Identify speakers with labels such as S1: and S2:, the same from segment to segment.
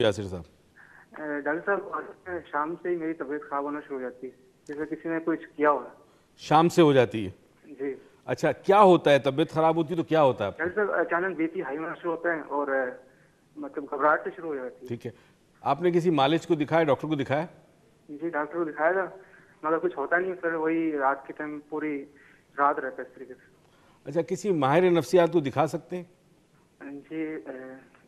S1: यासिर साहब।
S2: डॉक्टर साहब, शाम से ही मेरी तबीयत खराब होना शुरू हो जाती है, जैसे किसी ने कुछ किया हो।
S1: शाम से हो जाती है?
S2: जी।
S1: अच्छा, क्या होता है? तबीयत खराब होती है तो क्या होता है?
S2: डॉक्टर साहब, अचानक बीपी हाई होना शुरू होता है और मतलब घबराहट शुरू हो जाती है।
S1: ठीक है, आपने किसी मालिश को दिखाया, डॉक्टर को दिखाया?
S2: जी, डॉक्टर को दिखाया था मगर कुछ होता नहीं, फिर वही रात के टाइम पूरी रात रहता है इस तरीके से।
S1: अच्छा, किसी माहिर नफ्सियात को दिखा सकते हैं?
S2: जी,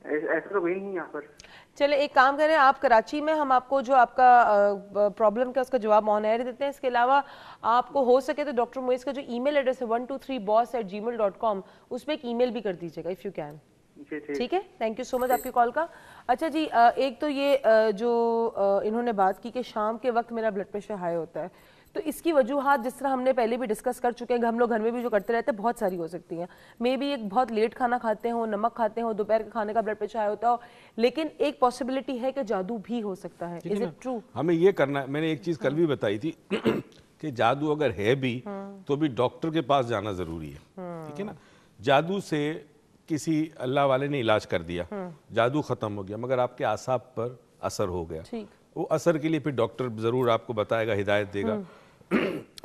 S2: ऐसा तो कोई नहीं यहाँ पर।
S3: चले एक काम करें, आप कराची में, हम आपको जो आपका प्रॉब्लम का उसका जवाब ऑन एयर देते हैं। इसके अलावा आपको हो सके तो डॉक्टर मुइज़ का जो ईमेल एड्रेस है 123boss@gmail.com, उसमें एक ईमेल भी कर दीजिएगा इफ़ यू कैन। ठीक है, थैंक यू सो मच आपकी कॉल का। अच्छा जी, एक तो ये जो इन्होंने बात की कि शाम के वक्त मेरा ब्लड प्रेशर हाई होता है, तो इसकी वजूहात जिस तरह हमने पहले भी डिस्कस कर चुके हैं, हम लोग घर में भी जो करते रहते हैं, बहुत सारी हो सकती हैं। मे बी एक बहुत लेट खाना खाते हो, नमक खाते हो, दोपहर के खाने का ब्लड प्रेशर हाई होता हो, लेकिन एक पॉसिबिलिटी है कि जादू भी हो सकता है। Is it true?
S1: हमें ये करना है, मैंने एक चीज़ कल भी बताई थी कि जादू अगर है भी तो भी डॉक्टर के पास जाना ज़रूरी है। ठीक है ना? जादू से किसी अल्लाह वाले ने इलाज कर दिया, जादू ख़त्म हो गया, मगर आपके आसाब पर असर हो गया। वो असर के लिए फिर डॉक्टर ज़रूर आपको बताएगा, हिदायत देगा,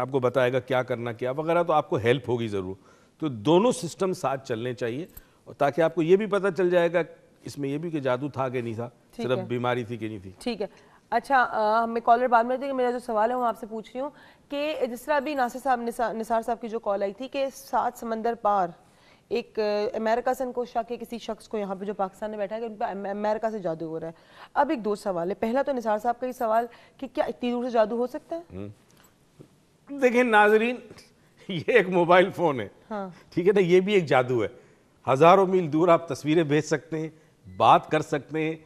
S1: आपको बताएगा क्या करना क्या वगैरह, तो आपको हेल्प होगी ज़रूर। तो दोनों सिस्टम साथ चलने चाहिए, और ताकि आपको ये भी पता चल जाएगा इसमें ये भी कि जादू था कि नहीं था, सिर्फ बीमारी थी कि नहीं थी।
S3: ठीक है। अच्छा, हमें कॉलर बाद में देंगे। मेरा जो सवाल है वो आपसे पूछ रही हूँ कि जिस तरह अभी निसार साहब की जो कॉल आई थी कि 7 समंदर पार एक अमेरिका से इनको शक है किसी शख्स को यहाँ पे जो पाकिस्तान में बैठा है कि उन पर अमेरिका से जादू हो रहा है। अब एक दो सवाल है। पहला तो निसार साहब का ही सवाल कि क्या इतनी दूर से जादू हो सकता है?
S1: देखिए नाजरीन, ये एक मोबाइल फोन है, ठीक है ना, ये भी एक जादू है। हजारों मील दूर आप तस्वीरें भेज सकते हैं, बात कर सकते हैं,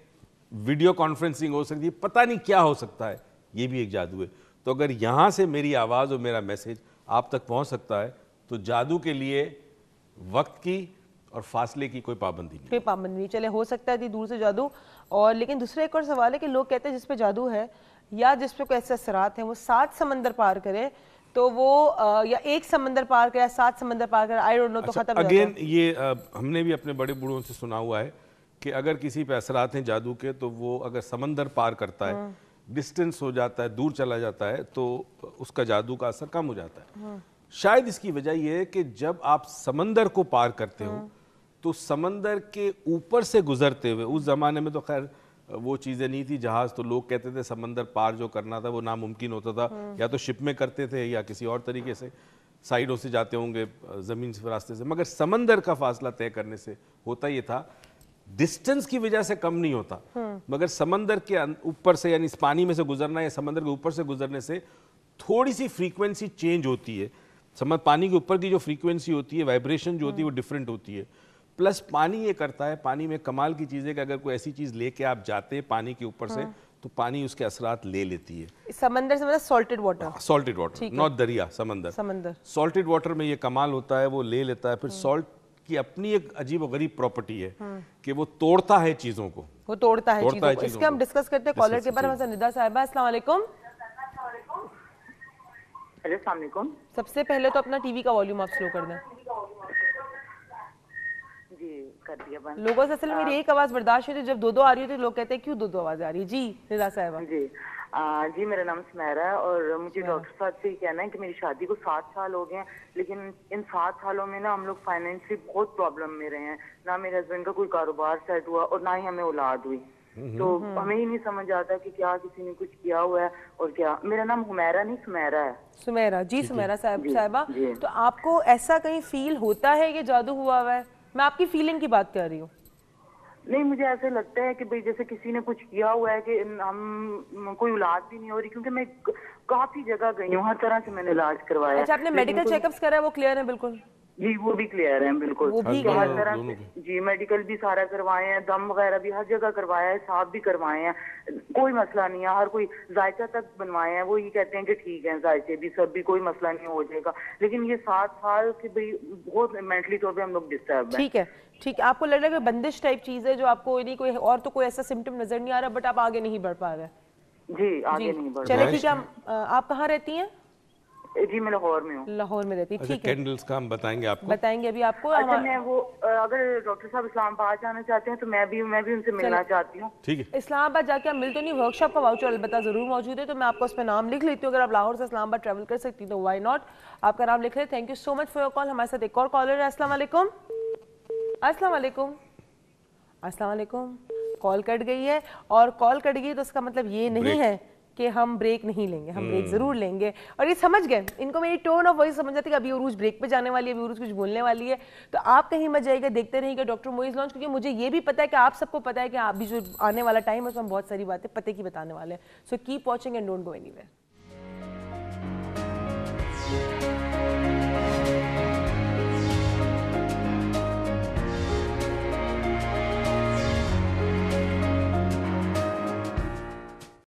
S1: वीडियो कॉन्फ्रेंसिंग हो सकती है, पता नहीं क्या हो सकता है, ये भी एक जादू है। तो अगर यहाँ से मेरी आवाज़ और मेरा मैसेज आप तक पहुँच सकता है तो जादू के लिए वक्त की और फासले की कोई पाबंदी नहीं।
S3: कोई पाबंदी नहीं, चले हो सकता है इतनी दूर से जादू। और लेकिन दूसरा एक और सवाल है कि लोग कहते हैं जिस पे जादू है या जिस पे कोई ऐसे असरात हैं वो 7 समंदर पार करे, तो वो या एक समंदर पार करे या 7 समंदर पार करे, आई डोंट नो, तो खत्म
S1: अगेन ये हमने भी अपने बड़े बूढ़ों से सुना हुआ है कि अगर किसी पे असरात हैं जादू के, तो वो अगर समंदर पार करता है, डिस्टेंस हो जाता है, दूर चला जाता है, तो उसका जादू का असर कम हो जाता है। शायद इसकी वजह यह है कि जब आप समंदर को पार करते हो तो समंदर के ऊपर से गुजरते हुए, उस जमाने में तो खैर वो चीज़ें नहीं थी, जहाज, तो लोग कहते थे समंदर पार जो करना था वो नामुमकिन होता था, या तो शिप में करते थे या किसी और तरीके से साइडों से जाते होंगे, ज़मीन से रास्ते से, मगर समंदर का फासला तय करने से होता ये था। डिस्टेंस की वजह से कम नहीं होता, मगर समंदर के ऊपर से, यानी इस पानी में से गुजरना या समंदर के ऊपर से गुजरने से थोड़ी सी फ्रीक्वेंसी चेंज होती है। समझ, पानी के ऊपर की जो फ्रीक्वेंसी होती है, वाइब्रेशन जो होती है वो डिफरेंट होती है। प्लस पानी ये करता है, पानी में कमाल की चीज़ है कि अगर कोई ऐसी चीज़ लेके आप जाते हैं पानी के ऊपर से, तो पानी उसके असरात ले लेती है।
S3: समंदर से मतलब salted water?
S1: Salted water, not दरिया, समंदर। सॉल्टेड वाटर में ये कमाल होता है, वो ले लेता है। फिर सॉल्ट की अपनी एक अजीब और गरीब प्रॉपर्टी है कि वो तोड़ता है चीज़ों को,
S3: वो तोड़ता है चीज़ों को। इसके हम डिस्कस करते हैं कॉलर के बारे में। निदा साहिबा, अस्सलाम वालेकुम। सबसे पहले तो अपना टीवी का वॉल्यूम आप स्लो कर दें।
S4: जी, कर दिया बंद।
S3: लोगों से असल में मेरी एक आवाज बर्दाश्त होती है, जब दो आवाज आ रही है तो लोग कहते हैं क्यों दो आवाज आ रही है। जी निदा साहिबा।
S4: जी, मेरा नाम सुमेरा है और मुझे डॉक्टर साहब से कहना है कि मेरी शादी को 7 साल हो गए हैं, लेकिन इन 7 सालों में ना हम लोग फाइनेंशियली बहुत प्रॉब्लम में रहे हैं। ना मेरे हस्बैंड का कोई कारोबार सेट हुआ और ना ही हमें औलाद हुई। तो हमें ही नहीं समझ आता कि क्या किसी ने कुछ किया हुआ है और क्या। मेरा नाम हुमैरा नहीं सुमेरा है।
S3: सुमेरा, जी सुमेरा साहिबा, तो आपको ऐसा कहीं फील होता है कि जादू हुआ हुआ है? मैं आपकी फीलिंग की बात कर रही हूँ।
S4: नहीं, मुझे ऐसे लगता है कि भाई जैसे किसी ने कुछ किया हुआ है कि हम कोई औलाद भी नहीं हो रही, क्योंकि मैं काफी जगह गई हूँ, हर तरह से मैंने इलाज करवाया।
S3: अच्छा, आपने मेडिकल चेकअप्स करा है, वो क्लियर है बिल्कुल?
S4: जी, वो भी क्लियर है बिल्कुल,
S3: वो भी
S4: हर तरह से। जी, मेडिकल भी सारा करवाए हैं, दम वगैरह भी हर जगह करवाया है, साफ भी करवाए हैं, कोई मसला नहीं है। हर कोई जायचा तक बनवाए हैं, वो ये कहते हैं कि ठीक है, जायचे भी सब भी कोई मसला नहीं हो जाएगा। लेकिन ये 7 साल के भाई बहुत मेंटली तौर पे हम लोग डिस्टर्ब हैं।
S3: ठीक है, ठीक है। आपको लग रहा है कि बंदिश टाइप चीज है जो आपको नहीं, कोई और तो कोई ऐसा सिम्टम नजर नहीं आ रहा, बट आप आगे नहीं बढ़ पा रहे?
S4: जी, आगे नहीं बढ़।
S3: चलिए ठीक है। आप कहाँ रहती हैं?
S4: जी मैं लाहौर में हूँ।
S3: लाहौर में रहती,
S1: अच्छा,
S3: ठीक है,
S1: कैंडल्स का हम बताएंगे आपको।
S3: बताएंगे अभी आपको।
S4: अच्छा मैं वो अगर डॉक्टर साहब इस्लामाबाद जाना चाहते हैं तो मैं भी उनसे मिलना चाहती हूँ।
S1: ठीक है,
S3: इस्लामाबाद जाके आप मिल तो नहीं, वर्कशॉप का वाउचर अलबत्ता जरूर मौजूद है, तो मैं आपको उस पर नाम लिख लेती हूँ। अगर आप लाहौर से इस्लामाबाद ट्रैवल कर सकती तो व्हाई नॉट, आपका नाम लिख रहे। Thank you so much for your call. हमारे साथ एक और कॉलर है। अस्सलाम वालेकुम। अस्सलाम वालेकुम। अस्सलाम वालेकुम। कॉल कट गई है, और कॉल कट गई तो उसका मतलब ये नहीं है कि हम ब्रेक नहीं लेंगे, हम ब्रेक जरूर लेंगे। और ये समझ गए, इनको मेरी टोन ऑफ वॉइस समझ आती है कि अभी उरूज ब्रेक पे जाने वाली है, अभी उरूज कुछ बोलने वाली है। तो आप कहीं मत जाइएगा, देखते रहिएगा डॉक्टर मोइज लॉन्च, क्योंकि मुझे ये भी पता है कि आप सबको पता है कि अभी जो आने वाला टाइम है उसमें बहुत सारी बातें पते की बताने वाले हैं। So keep watching and don't go anywhere.